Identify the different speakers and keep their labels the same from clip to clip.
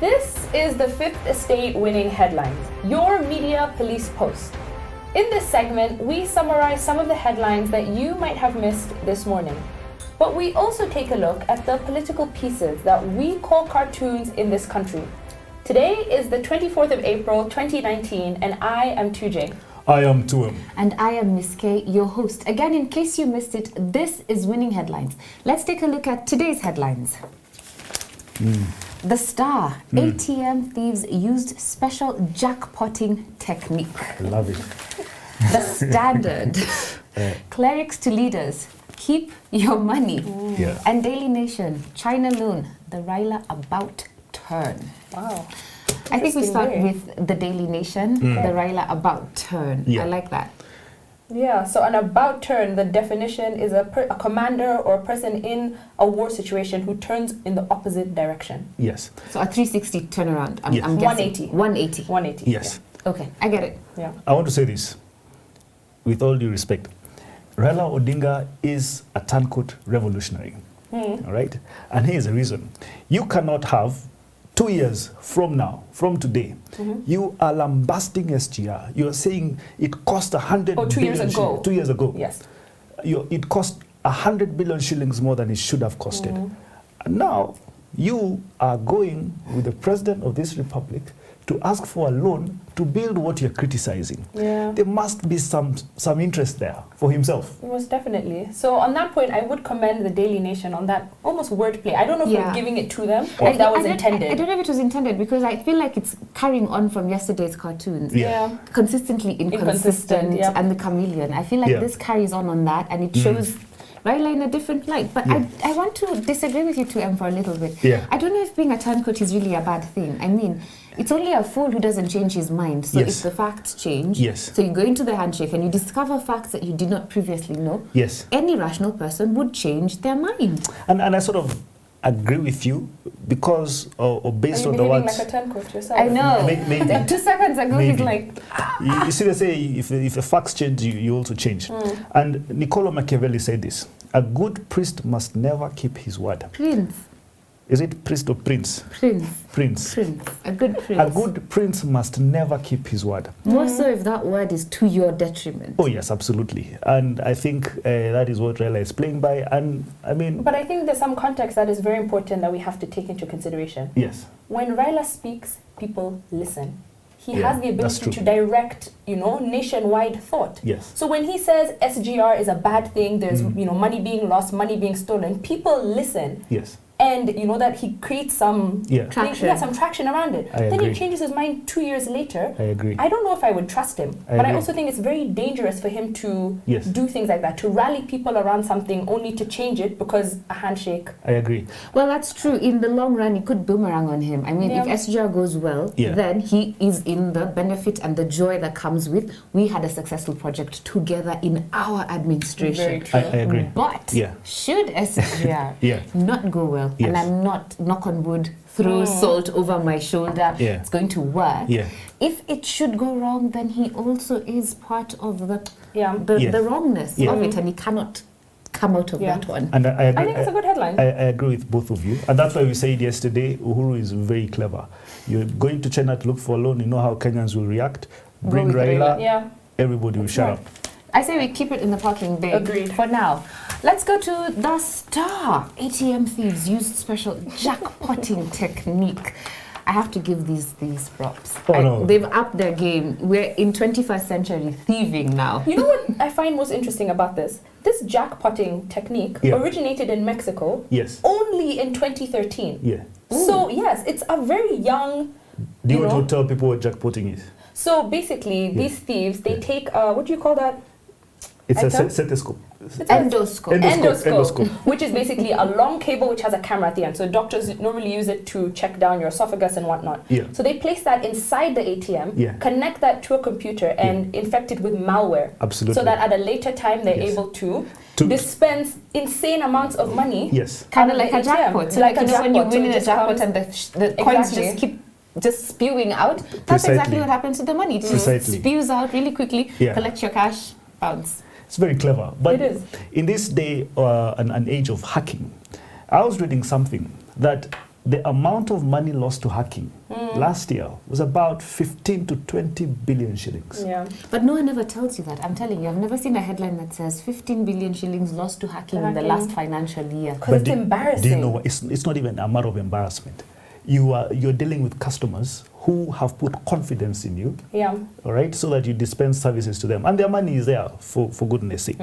Speaker 1: This is the Fifth Estate Winning Headlines, your media police post. In this segment, we summarize some of the headlines that you might have missed this morning. But we also take a look at the political pieces that we call cartoons in this country. Today is the 24th of April, 2019, and I am 2J.
Speaker 2: I am Tuem.
Speaker 3: And I am Miss K, your host. Again, in case you missed it, this is Winning Headlines. Let's take a look at today's headlines. The Star, ATM Thieves used special jackpotting technique.
Speaker 2: I love it.
Speaker 3: The Standard, Clerics to leaders, keep your money.
Speaker 2: Yeah.
Speaker 3: And Daily Nation, China loan, the RAILA about turn.
Speaker 1: Wow.
Speaker 3: I think we
Speaker 1: Interesting
Speaker 3: start
Speaker 1: day.
Speaker 3: with the Daily Nation, the RAILA about turn.
Speaker 2: Yeah.
Speaker 3: I like that.
Speaker 1: Yeah, so an about turn, the definition is a commander or a person in a war situation who turns in the opposite direction.
Speaker 2: Yes.
Speaker 3: So a 360 turnaround, I'm
Speaker 2: Yes.
Speaker 3: guessing.
Speaker 1: 180.
Speaker 3: 180.
Speaker 1: 180.
Speaker 2: Yes.
Speaker 3: Okay, I get it.
Speaker 1: Yeah.
Speaker 2: I want to say this, with all due respect. Raila Odinga is a turncoat revolutionary. All right? And here's the reason. You cannot have 2 years from now, from today, you are lambasting SGR. You are saying it cost 100
Speaker 1: Oh, 2 years
Speaker 2: billion
Speaker 1: ago.
Speaker 2: 2 years ago.
Speaker 1: Yes.
Speaker 2: It cost 100 billion shillings more than it should have costed. And now you are going with the president of this republic to ask for a loan to build what you're criticizing.
Speaker 1: Yeah.
Speaker 2: There must be some interest there for himself.
Speaker 1: Most definitely. So on that point, I would commend the Daily Nation on that almost wordplay. I don't know if
Speaker 3: Yeah.
Speaker 1: we're giving it to them or if that was intended.
Speaker 3: I don't know if it was intended because I feel like it's carrying on from yesterday's cartoons.
Speaker 2: Yeah.
Speaker 3: Consistently inconsistent
Speaker 1: yeah.
Speaker 3: and the chameleon. I feel like
Speaker 2: Yeah.
Speaker 3: this carries on that and it shows Raila in a different light. But
Speaker 2: Yeah.
Speaker 3: I want to disagree with you 2M for a little bit.
Speaker 2: Yeah.
Speaker 3: I don't know if being a turncoat is really a bad thing. I mean, it's only a fool who doesn't change his mind. So
Speaker 2: Yes.
Speaker 3: if the facts change,
Speaker 2: Yes.
Speaker 3: so you go into the handshake and you discover facts that you did not previously know,
Speaker 2: Yes.
Speaker 3: any rational person would change their mind.
Speaker 2: And I sort of agree with you because, or based
Speaker 1: Are
Speaker 2: on
Speaker 1: you
Speaker 2: the
Speaker 1: behaving
Speaker 2: words.
Speaker 1: like a turncoat yourself?
Speaker 3: I know.
Speaker 2: Maybe.
Speaker 3: Like 2 seconds ago, he's
Speaker 2: Maybe.
Speaker 3: like,
Speaker 2: You see, they say if the facts change, you also change. And Niccolo Machiavelli said this: a good priest must never keep his word.
Speaker 3: Prince,
Speaker 2: Is it priest or prince?
Speaker 3: Prince,
Speaker 2: Prince.
Speaker 3: Prince, a good prince.
Speaker 2: A good prince must never keep his word.
Speaker 3: More so if that word is to your detriment.
Speaker 2: Oh yes, absolutely. And I think that is what Raila is playing by. And I mean,
Speaker 1: But I think there's some context that is very important that we have to take into consideration.
Speaker 2: yes,
Speaker 1: When Raila speaks, people listen. He
Speaker 2: Yeah,
Speaker 1: has the
Speaker 2: that's
Speaker 1: ability
Speaker 2: true.
Speaker 1: to direct, nationwide thought.
Speaker 2: yes,
Speaker 1: So when he says SGR is a bad thing, there's, money being lost, money being stolen, people listen.
Speaker 2: yes,
Speaker 1: And that he creates some
Speaker 2: yeah,
Speaker 3: Traction.
Speaker 1: some traction around it.
Speaker 2: I
Speaker 1: Then
Speaker 2: agree.
Speaker 1: he changes his mind 2 years later.
Speaker 2: I agree.
Speaker 1: I don't know if I would trust him,
Speaker 2: I
Speaker 1: but I
Speaker 2: agree.
Speaker 1: also think it's very dangerous for him to
Speaker 2: Yes.
Speaker 1: do things like that, to rally people around something only to change it because a handshake.
Speaker 2: I agree.
Speaker 3: Well, that's true. In the long run, it could boomerang on him. I mean,
Speaker 1: Yeah.
Speaker 3: if SGR goes well,
Speaker 2: Yeah.
Speaker 3: then he is in the benefit and the joy that comes with, we had a successful project together in our administration.
Speaker 1: Very true.
Speaker 2: I agree.
Speaker 3: But
Speaker 2: Yeah.
Speaker 3: should SGR
Speaker 2: Yeah.
Speaker 3: not go well, and
Speaker 2: Yes.
Speaker 3: I'm not, knock on wood, throw salt over my shoulder,
Speaker 2: Yeah.
Speaker 3: it's going to work.
Speaker 2: Yeah.
Speaker 3: If it should go wrong, then he also is part of the
Speaker 1: Yeah.
Speaker 2: Yes.
Speaker 3: the wrongness
Speaker 2: Yeah.
Speaker 3: of it, and he cannot come out of
Speaker 1: Yeah.
Speaker 3: that one.
Speaker 2: And I
Speaker 1: I
Speaker 2: agree.
Speaker 1: think it's a good headline.
Speaker 2: I agree with both of you. And that's why we said yesterday, Uhuru is very clever. You're going to China to look for a loan, you know how Kenyans will react. Bring
Speaker 3: with
Speaker 2: Raila,
Speaker 1: Yeah.
Speaker 2: everybody will shut
Speaker 1: Smart.
Speaker 2: up.
Speaker 3: I say we keep it in the parking bay.
Speaker 1: Agreed.
Speaker 3: For now. Let's go to the Star. ATM Thieves used special jackpotting technique. I have to give these props.
Speaker 2: Oh, no.
Speaker 3: They've upped their game. We're in 21st century thieving now.
Speaker 1: You know what I find most interesting about this? This jackpotting technique
Speaker 2: Yeah.
Speaker 1: originated in Mexico
Speaker 2: Yes.
Speaker 1: only in 2013.
Speaker 2: Yeah.
Speaker 1: So, yes, it's a very young.
Speaker 2: Do you
Speaker 1: You
Speaker 2: want
Speaker 1: know?
Speaker 2: to tell people what jackpotting is?
Speaker 1: So basically, these thieves, they take, what do you call that?
Speaker 2: It's
Speaker 1: Item?
Speaker 2: a stethoscope.
Speaker 3: Endoscope.
Speaker 2: Endoscope.
Speaker 1: Which is basically a long cable which has a camera at the end. So doctors normally use it to check down your esophagus and whatnot.
Speaker 2: Yeah.
Speaker 1: So they place that inside the ATM,
Speaker 2: Yeah.
Speaker 1: connect that to a computer, and infect it with malware.
Speaker 2: Absolutely.
Speaker 1: So that at a later time they're
Speaker 2: Yes.
Speaker 1: able to
Speaker 2: To-
Speaker 1: dispense insane amounts of money.
Speaker 2: Yes.
Speaker 3: Kind
Speaker 1: out
Speaker 3: of like
Speaker 1: the
Speaker 3: a
Speaker 1: ATM.
Speaker 3: jackpot. So
Speaker 1: Like
Speaker 3: like
Speaker 1: a
Speaker 3: when you
Speaker 1: jackpot, so
Speaker 3: win
Speaker 1: it
Speaker 3: in a
Speaker 1: just
Speaker 3: jackpot
Speaker 1: comes-
Speaker 3: and the coins
Speaker 1: Exactly.
Speaker 3: just keep just spewing out. That's
Speaker 2: Precisely.
Speaker 3: exactly what happens to the money. It just
Speaker 2: Precisely.
Speaker 3: spews out really quickly,
Speaker 2: Yeah.
Speaker 3: collect your cash, bounce.
Speaker 2: It's very clever. But
Speaker 1: It is.
Speaker 2: in this day, an age of hacking, I was reading something that the amount of money lost to hacking last year was about 15 to 20 billion shillings.
Speaker 1: Yeah.
Speaker 3: But no one ever tells you that. I'm telling you, I've never seen a headline that says 15 billion shillings lost to hacking in the last financial year.
Speaker 1: Because it's embarrassing.
Speaker 2: Do you know what? It's not even a matter of embarrassment. You're dealing with customers who have put confidence in you,
Speaker 1: Yeah.
Speaker 2: all right, so that you dispense services to them, and their money is there for goodness sake.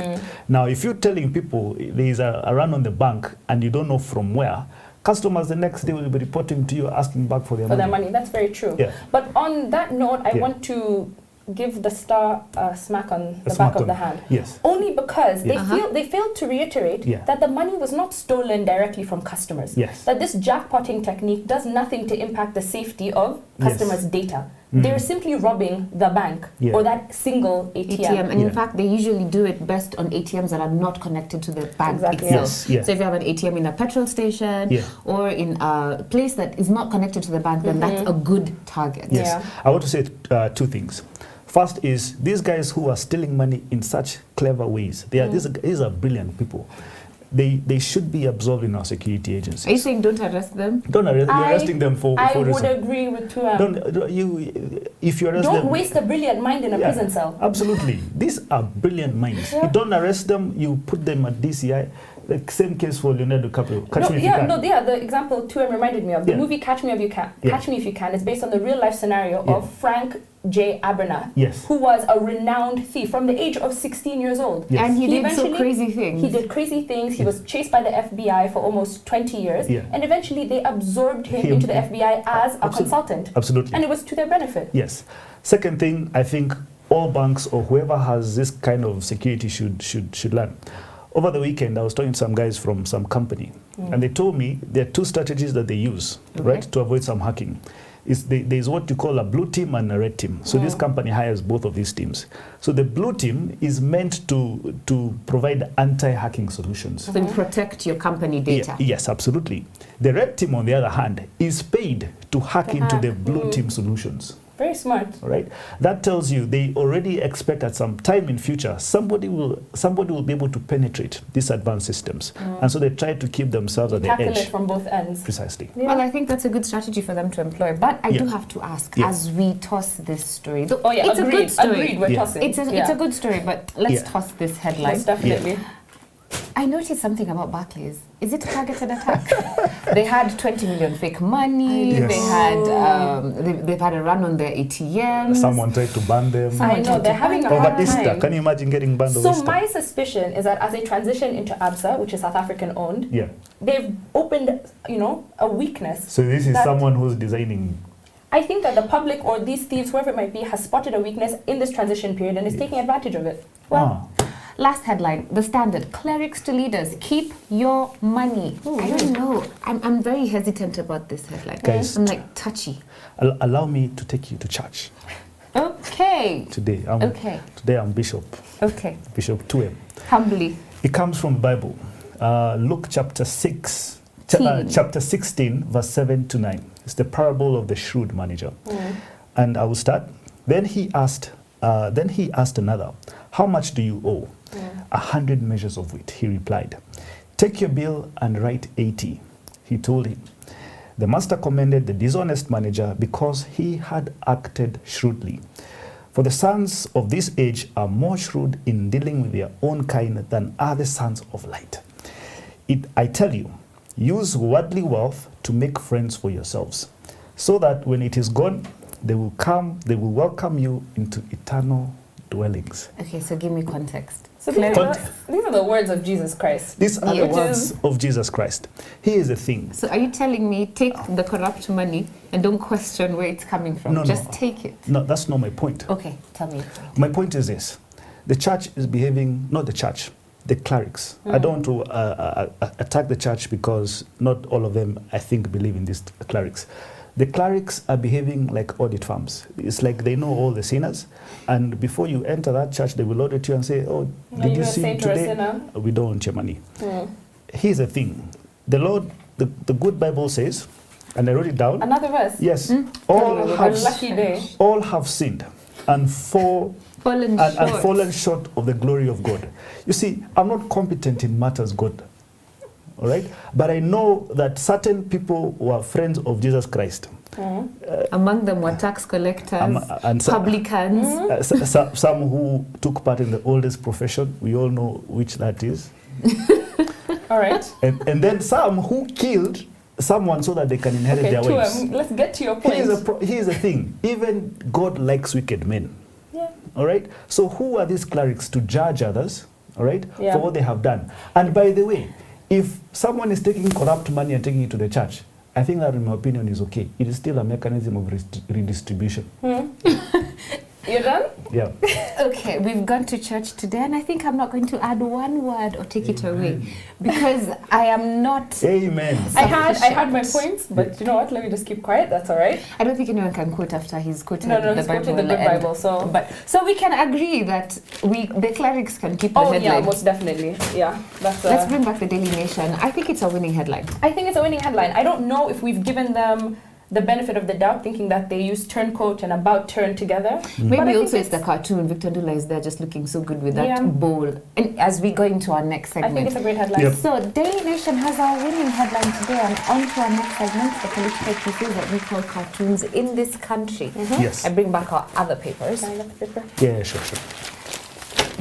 Speaker 2: Now, if you're telling people there is a run on the bank and you don't know from where, customers the next day will be reporting to you asking back for their money.
Speaker 1: That's very true.
Speaker 2: Yeah.
Speaker 1: But on that note, I want to give the Star a smack on the back of the hand.
Speaker 2: Yes.
Speaker 1: Only because they failed to reiterate that the money was not stolen directly from customers.
Speaker 2: Yes.
Speaker 1: That this jackpotting technique does nothing to impact the safety of customers' data. They're simply robbing the bank or that single ATM.
Speaker 3: And in fact, they usually do it best on ATMs that are not connected to the bank itself.
Speaker 2: Yes.
Speaker 3: So if you have an ATM in a petrol station or in a place that is not connected to the bank, then that's a good target.
Speaker 2: Yes.
Speaker 1: Yeah.
Speaker 2: I want to say two things. First is these guys who are stealing money in such clever ways. These are brilliant people. They should be absorbed in our security agencies.
Speaker 3: Are you saying don't arrest them?
Speaker 2: Don't arrest. You're arresting them for.
Speaker 1: I
Speaker 2: for
Speaker 1: would
Speaker 2: reason.
Speaker 1: agree with Tuam.
Speaker 2: If you arrest them,
Speaker 1: don't waste a brilliant mind in a prison cell.
Speaker 2: Absolutely, these are brilliant minds. You don't arrest them. You put them at DCI. The same case for Leonardo DiCaprio.
Speaker 1: The example Tuam reminded me of the movie Catch Me If You Can. Catch Me If You Can is based on the real life scenario of Frank J. Abernath, who was a renowned thief from the age of 16 years old.
Speaker 3: Yes. And he did so crazy things.
Speaker 1: He did crazy things. He was chased by the FBI for almost 20 years. And eventually they absorbed him into the FBI as a consultant.
Speaker 2: Absolutely.
Speaker 1: And it was to their benefit.
Speaker 2: Yes. Second thing, I think all banks or whoever has this kind of security should learn. Over the weekend, I was talking to some guys from some company, and they told me there are two strategies that they use, right, to avoid some hacking. There's what you call a blue team and a red team. So this company hires both of these teams. So the blue team is meant to provide anti-hacking solutions.
Speaker 3: So protect your company data.
Speaker 2: Yes, absolutely. The red team, on the other hand, is paid to hack into the blue team solutions.
Speaker 1: Very smart.
Speaker 2: All right. That tells you they already expect at some time in future somebody will be able to penetrate these advanced systems, and so they try to keep themselves at the edge.
Speaker 1: Tackle it from both ends.
Speaker 2: Precisely.
Speaker 3: Yeah. Well, I think that's a good strategy for them to employ. But I do have to ask, as we toss this story, it's a good story.
Speaker 1: Agreed. We're tossing.
Speaker 3: It's a good story, but let's toss this headline.
Speaker 1: Yes, definitely.
Speaker 3: I noticed something about Barclays. Is it a targeted attack? They had 20 million fake money.
Speaker 2: Yes.
Speaker 3: They had they've had a run on their ATMs.
Speaker 2: Someone tried to ban them.
Speaker 1: I know they're having a
Speaker 2: over
Speaker 1: hard
Speaker 2: Easter.
Speaker 1: time.
Speaker 2: Can you imagine getting banned over Easter?
Speaker 1: So my suspicion is that as they transition into ABSA, which is South African owned, they've opened, a weakness.
Speaker 2: So this is someone who's designing.
Speaker 1: I think that the public or these thieves, whoever it might be, has spotted a weakness in this transition period and is taking advantage of it. Well.
Speaker 3: Last headline, The Standard. Clerics to leaders, keep your money. I don't know. I'm very hesitant about this headline.
Speaker 2: Guys,
Speaker 3: I'm like touchy.
Speaker 2: Allow me to take you to church.
Speaker 3: Okay.
Speaker 2: Today I'm Bishop.
Speaker 3: Okay.
Speaker 2: Bishop Tuem.
Speaker 3: Humbly.
Speaker 2: It comes from the Bible. Luke chapter 16, verse 7 to 9. It's the parable of the shrewd manager. And I will start. Then he asked another, how much do you owe? 100 measures of wheat, he replied. Take your bill and write 80, he told him. The master commended the dishonest manager because he had acted shrewdly. For the sons of this age are more shrewd in dealing with their own kind than are the sons of light. I tell you, use worldly wealth to make friends for yourselves, so that when it is gone, they will welcome you into eternal dwellings.
Speaker 3: Okay, so give me context.
Speaker 1: So these are the words of Jesus Christ.
Speaker 2: These are the words of Jesus Christ. Here is the thing.
Speaker 3: So are you telling me take the corrupt money and don't question where it's coming from? Just take it.
Speaker 2: No, that's not my point.
Speaker 3: Okay, tell me.
Speaker 2: My point is this. The church is behaving, not the church, the clerics. I don't want to attack the church because not all of them, I think, believe in these clerics. The clerics are behaving like audit firms. It's like they know all the sinners, and before you enter that church, they will audit you and say, "Oh, did you sin today? We don't want your money." Here's the thing: the Lord, the good Bible says, and I wrote it down.
Speaker 1: Another verse.
Speaker 2: Yes, all have sinned and fallen short of the glory of God. You see, I'm not competent in matters God all right? But I know that certain people were friends of Jesus Christ.
Speaker 3: Among them were tax collectors,
Speaker 2: and
Speaker 3: publicans.
Speaker 2: Some who took part in the oldest profession. We all know which that is.
Speaker 1: All right.
Speaker 2: And then some who killed someone so that they can inherit their wives.
Speaker 1: Let's get to your point.
Speaker 2: Here's the thing. Even God likes wicked men.
Speaker 1: Yeah.
Speaker 2: All right? So who are these clerics to judge others, all right,
Speaker 1: Yeah.
Speaker 2: for what they have done? And by the way, if someone is taking corrupt money and taking it to the church, I think that, in my opinion, is okay. It is still a mechanism of redistribution.
Speaker 1: You're done?
Speaker 2: Yeah.
Speaker 3: Okay, we've gone to church today, and I think I'm not going to add one word or take it away, because I am not.
Speaker 2: Amen.
Speaker 1: I had my points, but you know what? Let me just keep quiet. That's all right.
Speaker 3: I don't think anyone can quote after he's quoted
Speaker 1: No,
Speaker 3: the
Speaker 1: he's
Speaker 3: Bible.
Speaker 1: quoted the good Bible.
Speaker 3: So we can agree that the clerics can keep the
Speaker 1: Oh
Speaker 3: headline.
Speaker 1: yeah, most definitely. Yeah, that's.
Speaker 3: Let's bring back the Daily Nation. I think it's a winning headline.
Speaker 1: I think it's a winning headline. I don't know if we've given them the benefit of the doubt, thinking that they use turncoat and about turn together.
Speaker 3: Maybe also it's the cartoon. Victor Ndula is there just looking so good with that bowl. And as we go into our next segment.
Speaker 1: I think it's a great headline.
Speaker 2: Yep.
Speaker 3: So Daily Nation has our winning headline today, and on to our next segment, the political pieces that we call cartoons in this country.
Speaker 2: Yes.
Speaker 3: I bring back our other papers.
Speaker 2: Yeah, sure.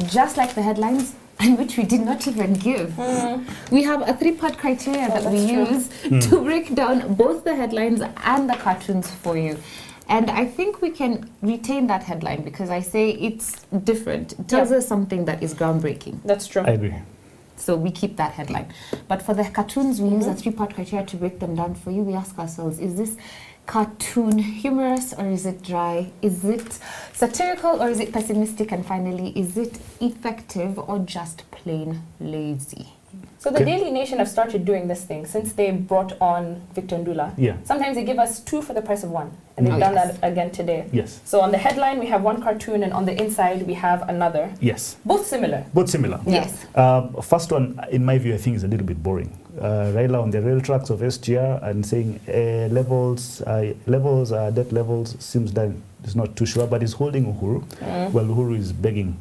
Speaker 3: Just like the headlines, and which we did not even give. We have a 3-part criteria that we use to break down both the headlines and the cartoons for you. And I think we can retain that headline because I say it's different. It tells us something that is groundbreaking.
Speaker 1: That's true.
Speaker 2: I agree.
Speaker 3: So we keep that headline. But for the cartoons, we use a 3-part criteria to break them down for you. We ask ourselves, is this cartoon humorous or is it dry? Is it satirical or is it pessimistic? And finally, is it effective or just plain lazy?
Speaker 1: So the Daily Nation have started doing this thing since they brought on Victor Ndula.
Speaker 2: Yeah.
Speaker 1: Sometimes they give us 2 for the price of 1. And they've done that again today.
Speaker 2: Yes.
Speaker 1: So on the headline, we have one cartoon, and on the inside, we have another.
Speaker 2: Yes.
Speaker 1: Both similar.
Speaker 2: Both similar.
Speaker 3: Yes.
Speaker 2: First one, in my view, I think is a little bit boring. Raila on the rail tracks of SGR and saying debt levels seems that it's not too sure, but he's holding UHURU. Well, UHURU is begging.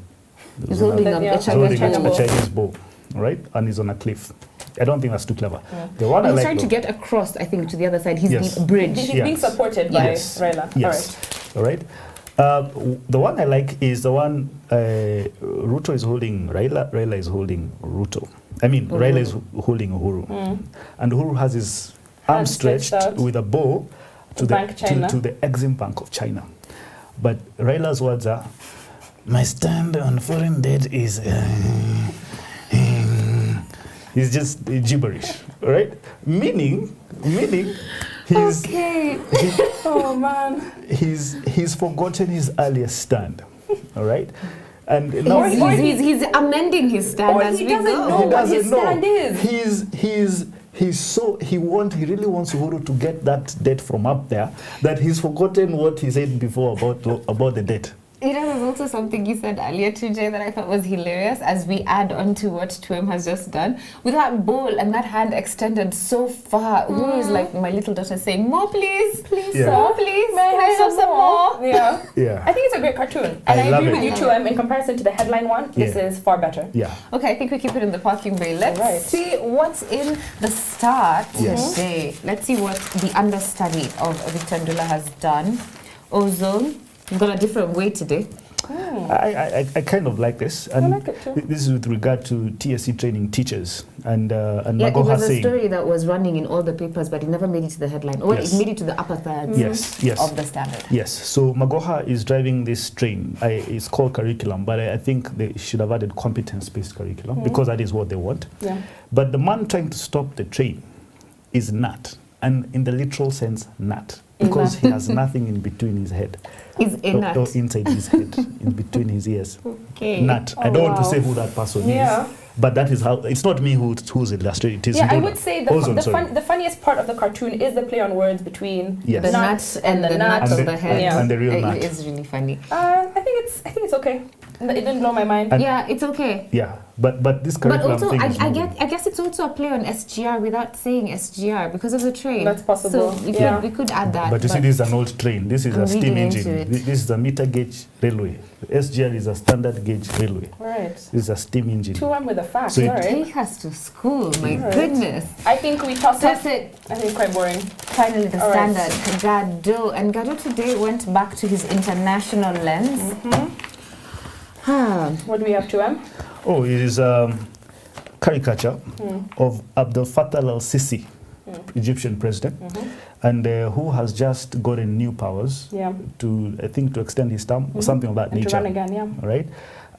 Speaker 3: He's holding a
Speaker 2: Chinese bow, right? And he's on a cliff. I don't think that's too clever. The one
Speaker 3: he's trying to get across, I think, to the other side. He's being bridged.
Speaker 1: He's being supported by Raila.
Speaker 2: Yes. All right. The one I like is the one Ruto is holding Raila. Raila is holding Ruto. I mean, Raila is holding UHURU. And UHURU has his arm stretched with a bow to the Exim Bank of China. But Raila's words are, my stand on foreign debt is... It's just gibberish, right? Meaning, he's
Speaker 1: oh man,
Speaker 2: he's forgotten his earlier stand, all right? And
Speaker 3: now he's amending his stand as we go.
Speaker 1: He doesn't know what his stand is.
Speaker 2: He really wants UHURU to get that debt from up there, that he's forgotten what he said before about the debt.
Speaker 3: You know, there's also something you said earlier, TJ, that I thought was hilarious as we add on to what Twem has just done. With that bowl and that hand extended so far, UHURU is like my little daughter saying, more please, more please, may I have some more?
Speaker 2: Yeah.
Speaker 1: I think it's a great cartoon. And I agree with you too. In comparison to the headline one, this is far better.
Speaker 2: Yeah.
Speaker 3: Okay, I think we keep it in the parking bay. Let's see what's in the start today. Let's see what the understudy of Victor Ndula has done. Ozone. We've got a different way today.
Speaker 2: I kind of like this. And
Speaker 1: I like it too.
Speaker 2: This is with regard to TSC training teachers. And
Speaker 3: Magoha
Speaker 2: saying...
Speaker 3: it was a story that was running in all the papers, but it never made it to the headline. Well, it made it to the upper thirds of the standard.
Speaker 2: Yes. So Magoha is driving this train. It's called curriculum, but I think they should have added competence-based curriculum because that is what they want. Yeah. But the man trying to stop the train is Nat. And in the literal sense, Nat. Because he has nothing in between his head.
Speaker 3: Is a nut.
Speaker 2: Or inside his head, in between his ears.
Speaker 3: Okay.
Speaker 2: Nut. I don't want to say who that person is, but that is how, it's not me who's illustrated, it is
Speaker 1: I would say the funniest part of the cartoon is the play on words between the nut and the nut
Speaker 3: of the head.
Speaker 2: And the real nut.
Speaker 3: It is really funny.
Speaker 1: I think it's okay. It didn't blow my mind.
Speaker 3: Yeah, it's okay.
Speaker 2: Yeah, but this
Speaker 3: But
Speaker 2: curriculum
Speaker 3: also,
Speaker 2: thing is
Speaker 3: I
Speaker 2: moving.
Speaker 3: guess it's also a play on SGR without saying SGR because of the train.
Speaker 1: That's possible.
Speaker 3: So we could add that.
Speaker 2: But you see, this is an old train. This is
Speaker 3: I'm
Speaker 2: a steam
Speaker 3: reading into
Speaker 2: engine.
Speaker 3: it.
Speaker 2: This is a meter gauge railway. SGR is a standard gauge railway.
Speaker 1: Right.
Speaker 2: This is a steam engine.
Speaker 1: 2M with the facts.
Speaker 2: So it-
Speaker 1: All right.
Speaker 3: Take us to school, my
Speaker 1: Alright.
Speaker 3: goodness.
Speaker 1: I think we tossed
Speaker 3: That's
Speaker 1: up.
Speaker 3: it.
Speaker 1: I think quite boring.
Speaker 3: Finally, the
Speaker 1: All right.
Speaker 3: standard. Gado. And Gado today went back to his international lens.
Speaker 1: What do we have, 2M?
Speaker 2: Oh, it is caricature of Abdel Fattah al-Sisi, Egyptian president, and who has just gotten new powers
Speaker 1: Yeah.
Speaker 2: to, I think, to extend his term or something of that
Speaker 1: And to
Speaker 2: nature.
Speaker 1: run again, yeah.
Speaker 2: All right,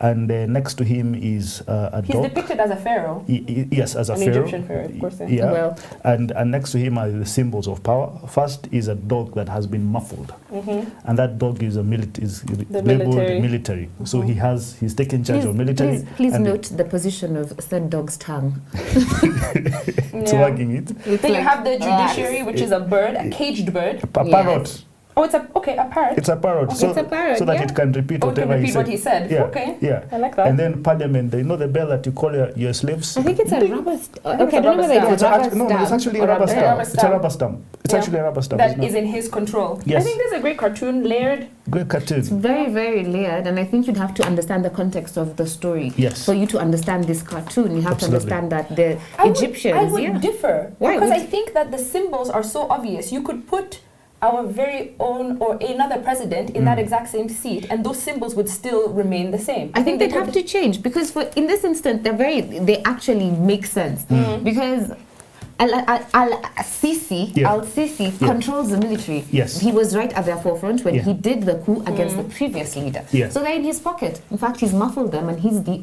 Speaker 2: and next to him is a
Speaker 1: He's
Speaker 2: dog.
Speaker 1: depicted as a pharaoh.
Speaker 2: Yes, as a
Speaker 1: An
Speaker 2: pharaoh.
Speaker 1: Egyptian pharaoh, of course. Yeah.
Speaker 2: Yeah,
Speaker 3: Well.
Speaker 2: and next to him are the symbols of power. First is a dog that has been muffled, and that dog is labeled
Speaker 1: military.
Speaker 2: military. So he's taken charge of military.
Speaker 3: Please
Speaker 2: and
Speaker 3: note the position of said dog's tongue.
Speaker 2: it's wagging it.
Speaker 3: It's
Speaker 1: Then you
Speaker 3: like,
Speaker 1: have the judiciary,
Speaker 3: relax.
Speaker 1: which is a bird, a caged bird.
Speaker 2: A parrot.
Speaker 1: Oh, it's a parrot.
Speaker 2: It's a parrot. So,
Speaker 3: It's a parrot,
Speaker 2: so that
Speaker 3: yeah.
Speaker 2: it can repeat
Speaker 1: Oh, it can
Speaker 2: whatever
Speaker 1: repeat
Speaker 2: he said.
Speaker 1: what he said.
Speaker 2: Yeah.
Speaker 1: Okay.
Speaker 2: Yeah.
Speaker 1: I like that.
Speaker 2: And then parliament, you know the bell that you call your slaves?
Speaker 3: I think it's a rubber
Speaker 1: think
Speaker 3: Okay,
Speaker 1: it's
Speaker 3: I
Speaker 1: a
Speaker 3: don't know
Speaker 1: rubber
Speaker 3: whether
Speaker 1: stamp.
Speaker 3: it's a rubber
Speaker 2: No, it's
Speaker 3: stamp
Speaker 2: actually
Speaker 3: or
Speaker 2: a rubber
Speaker 1: a
Speaker 2: stamp.
Speaker 1: rubber
Speaker 2: It's a
Speaker 1: stamp.
Speaker 2: rubber stamp. It's
Speaker 1: Yeah.
Speaker 2: actually a rubber stamp.
Speaker 1: That
Speaker 2: isn't it?
Speaker 1: is in his control.
Speaker 2: Yes.
Speaker 1: I think there's a great cartoon, layered.
Speaker 2: Great cartoon.
Speaker 3: Very, very layered, and I think you'd have to understand the context of the story.
Speaker 2: Yes.
Speaker 3: For you to understand this cartoon, you have
Speaker 2: Absolutely.
Speaker 3: to understand that the
Speaker 1: I
Speaker 3: Egyptians,
Speaker 1: would differ.
Speaker 3: Why
Speaker 1: Because
Speaker 3: would-
Speaker 1: I think that the symbols are so obvious. You could put our very own or another president in that exact same seat, and those symbols would still remain the same.
Speaker 3: I think they'd have to change because in this instance, they actually make sense because Al-Sisi
Speaker 2: Yeah.
Speaker 3: controls the military.
Speaker 2: Yes.
Speaker 3: He was right at their forefront when
Speaker 2: Yeah.
Speaker 3: he did the coup against the previous leader.
Speaker 2: Yeah.
Speaker 3: So they're in his pocket. In fact, he's muffled them and he's the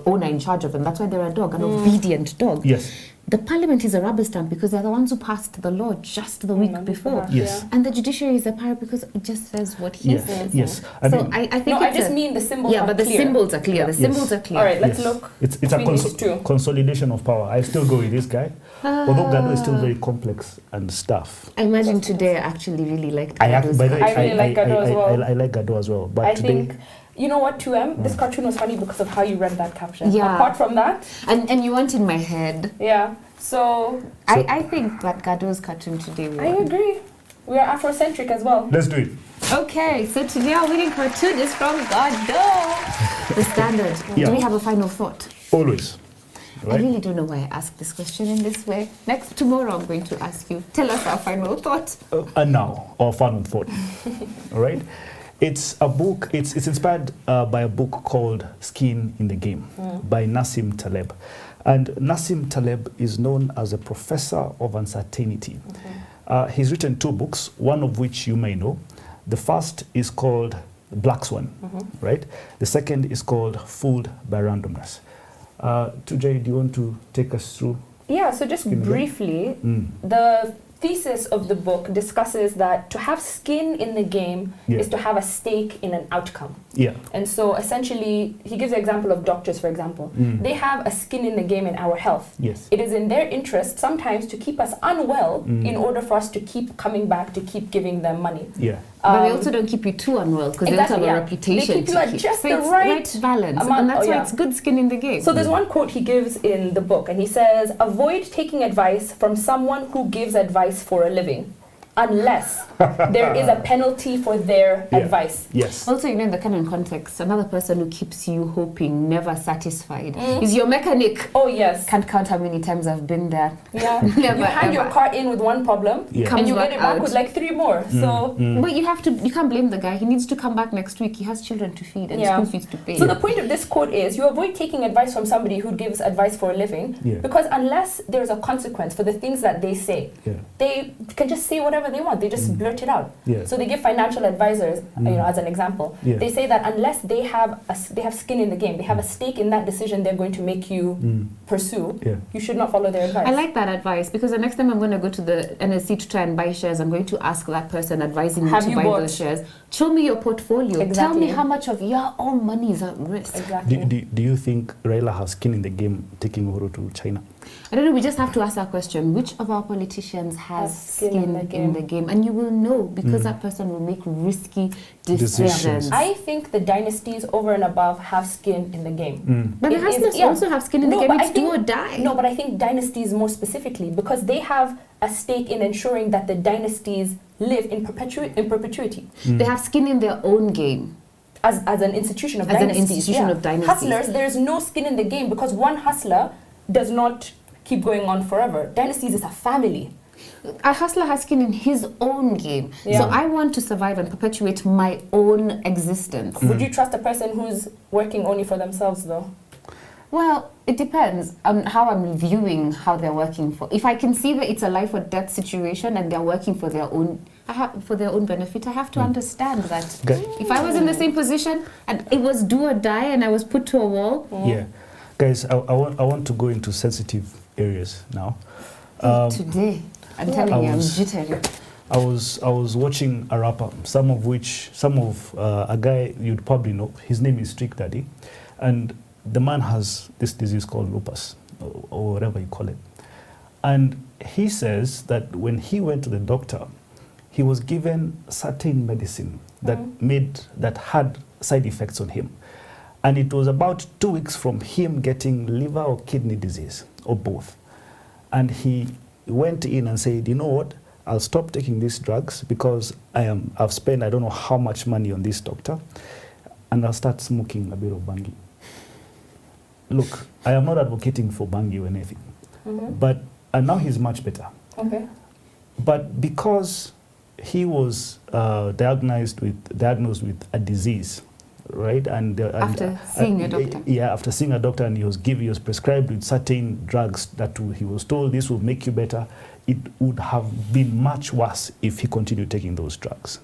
Speaker 3: owner in charge of them. That's why they're a dog, an obedient dog.
Speaker 2: Yes.
Speaker 3: The parliament is a rubber stamp because they're the ones who passed the law just the week before.
Speaker 2: Yes.
Speaker 3: And the judiciary is a parrot because it just says what he
Speaker 2: Yes.
Speaker 3: says.
Speaker 2: Yes.
Speaker 3: So I think
Speaker 1: No, I
Speaker 3: it's
Speaker 1: just
Speaker 3: a-
Speaker 1: mean the symbols
Speaker 3: yeah,
Speaker 1: are
Speaker 3: but the
Speaker 1: clear.
Speaker 3: symbols are clear. The
Speaker 2: Yes.
Speaker 3: symbols are clear.
Speaker 1: All right, let's
Speaker 2: Yes.
Speaker 1: look.
Speaker 2: It's a
Speaker 1: between these two.
Speaker 2: consolidation of power. I still go with this guy, although Gado is still very complex and stuff.
Speaker 3: I imagine today I actually really liked
Speaker 2: By
Speaker 3: Gado's
Speaker 2: the way,
Speaker 1: I really like Gado as well.
Speaker 2: I like Gado as well. But
Speaker 1: I
Speaker 2: today,
Speaker 1: think, you know what, 2M? This cartoon was funny because of how you read that caption.
Speaker 3: Yeah.
Speaker 1: Apart from that,
Speaker 3: and you weren't in my head.
Speaker 1: yeah. So,
Speaker 3: I think that Gado's cartoon today
Speaker 1: I agree. We are Afrocentric as well.
Speaker 2: let's do it.
Speaker 3: Okay, so today our winning cartoon is from Gado. The standard.
Speaker 2: Yeah.
Speaker 3: Do we have a final thought?
Speaker 2: Always.
Speaker 3: I
Speaker 2: Right?
Speaker 3: really don't know why I asked this question in this way. Tomorrow I'm going to ask you. Tell us our final thought.
Speaker 2: And now, our final thought. All right? It's a book, it's inspired by a book called Skin in the Game by Nassim Taleb. And Nassim Taleb is known as a professor of uncertainty. He's written 2 books, one of which you may know. The first is called Black Swan, right? The second is called Fooled by Randomness. Tujay, do you want to take us through?
Speaker 1: Yeah, so just briefly, the thesis of the book discusses that to have skin in the game
Speaker 2: Yeah.
Speaker 1: is to have a stake in an outcome.
Speaker 2: Yeah.
Speaker 1: And so essentially, he gives the example of doctors, for example. They have a skin in the game in our health.
Speaker 2: Yes.
Speaker 1: It is in their interest sometimes to keep us unwell in order for us to keep coming back, to keep giving them money.
Speaker 2: Yeah.
Speaker 3: But they also don't keep you too unwell because they also have a reputation.
Speaker 1: They keep you
Speaker 3: to
Speaker 1: at
Speaker 3: keep.
Speaker 1: just
Speaker 3: So
Speaker 1: the
Speaker 3: it's
Speaker 1: right
Speaker 3: balance.
Speaker 1: amount.
Speaker 3: And that's
Speaker 1: Oh,
Speaker 3: why
Speaker 1: yeah.
Speaker 3: it's good skin in the game.
Speaker 1: So there's one quote he gives in the book, and he says, "Avoid taking advice from someone who gives advice for a living, unless there is a penalty for their
Speaker 2: Yeah.
Speaker 1: advice."
Speaker 2: Yes.
Speaker 3: Also, in the canon context, another person who keeps you hoping, never satisfied, is your mechanic.
Speaker 1: Oh yes.
Speaker 3: Can't count how many times I've been there.
Speaker 1: Yeah.
Speaker 3: Never,
Speaker 1: You hand your
Speaker 3: ever.
Speaker 1: car in with one problem,
Speaker 2: Yeah.
Speaker 1: and you
Speaker 3: Comes
Speaker 1: get it
Speaker 3: back
Speaker 1: back
Speaker 3: out.
Speaker 1: with like 3 more. So.
Speaker 3: But you can't blame the guy. He needs to come back next week. He has children to feed and
Speaker 1: Yeah.
Speaker 3: school fees to pay.
Speaker 1: So the point of this quote is you avoid taking advice from somebody who gives advice for a living
Speaker 2: Yeah.
Speaker 1: because unless there's a consequence for the things that they say,
Speaker 2: Yeah.
Speaker 1: they can just say whatever they want. They just blurt it out.
Speaker 2: Yeah.
Speaker 1: So they give financial advisors, as an example.
Speaker 2: Yeah.
Speaker 1: They say that unless they have skin in the game, they have a stake in that decision they're going to make you pursue,
Speaker 2: Yeah.
Speaker 1: you should not follow their advice.
Speaker 3: I like that advice because the next time I'm going to go to the NSC to try and buy shares, I'm going to ask that person advising me
Speaker 1: Have
Speaker 3: to
Speaker 1: you
Speaker 3: buy
Speaker 1: bought?
Speaker 3: those shares. Show me your portfolio. Tell
Speaker 1: Exactly.
Speaker 3: me how much of your own money is at risk.
Speaker 1: Exactly.
Speaker 2: Do you think RAILA has skin in the game taking UHURU to China?
Speaker 3: I don't know, we just have to ask our question. Which of our politicians has skin in the game? And you will know because that person will make risky decisions.
Speaker 1: I think the dynasties over and above have skin in the game.
Speaker 3: But the hustlers also have skin in the game. It's do or die.
Speaker 1: No, but I think dynasties more specifically because they have a stake in ensuring that the dynasties live in perpetuity.
Speaker 3: They have skin in their own game.
Speaker 1: As an institution of dynasties. Hustlers, there's no skin in the game because one hustler does not keep going on forever. Dynasties is a family.
Speaker 3: A hustler has skin in his own game. So I want to survive and perpetuate my own existence.
Speaker 1: Would you trust a person who's working only for themselves though?
Speaker 3: Well, it depends on how I'm viewing how they're working for. If I can see that it's a life or death situation and they're working for their own benefit, I have to understand that. If I was in the same position and it was do or die and I was put to a wall.
Speaker 2: Yeah. Guys, I want to go into sensitive areas now.
Speaker 3: Today, I'm telling you, I'm jittery.
Speaker 2: I was watching a rapper, some of a guy you'd probably know. His name is Streak Daddy, and the man has this disease called lupus, or whatever you call it. And he says that when he went to the doctor, he was given certain medicine that had side effects on him. And it was about 2 weeks from him getting liver or kidney disease, or both. And he went in and said, you know what, I'll stop taking these drugs because I've spent I don't know how much money on this doctor, and I'll start smoking a bit of bangi. Look, I am not advocating for bangi or anything, and now he's much better.
Speaker 3: Okay.
Speaker 2: But because he was diagnosed with a disease, right?
Speaker 3: After seeing a doctor.
Speaker 2: Yeah, after seeing a doctor, and he was prescribed with certain drugs that he was told this will make you better. It would have been much worse if he continued taking those drugs.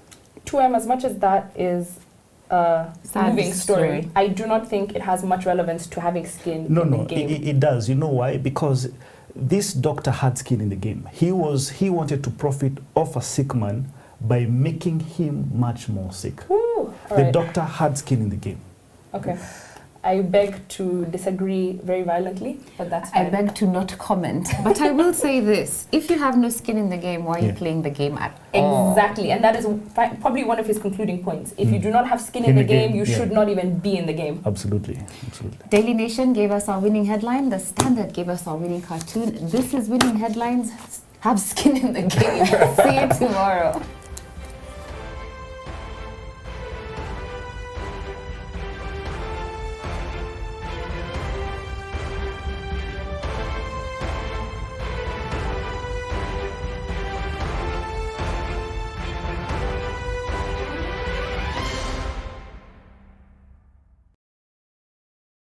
Speaker 1: 2M, as much as that is a moving story, I do not think it has much relevance to having skin in the game.
Speaker 2: It does. You know why? Because this doctor had skin in the game. He wanted to profit off a sick man by making him much more sick. The doctor had skin in the game.
Speaker 1: Okay. I beg to disagree very violently, but that's fine.
Speaker 3: I beg to not comment. But I will say this. If you have no skin in the game, why are you playing the game at all?
Speaker 1: Exactly. And that is probably one of his concluding points. If you do not have skin in the game, you should not even be in the game.
Speaker 2: Absolutely.
Speaker 3: Daily Nation gave us our winning headline. The Standard gave us our winning cartoon. This is Winning Headlines. Have skin in the game. See you tomorrow.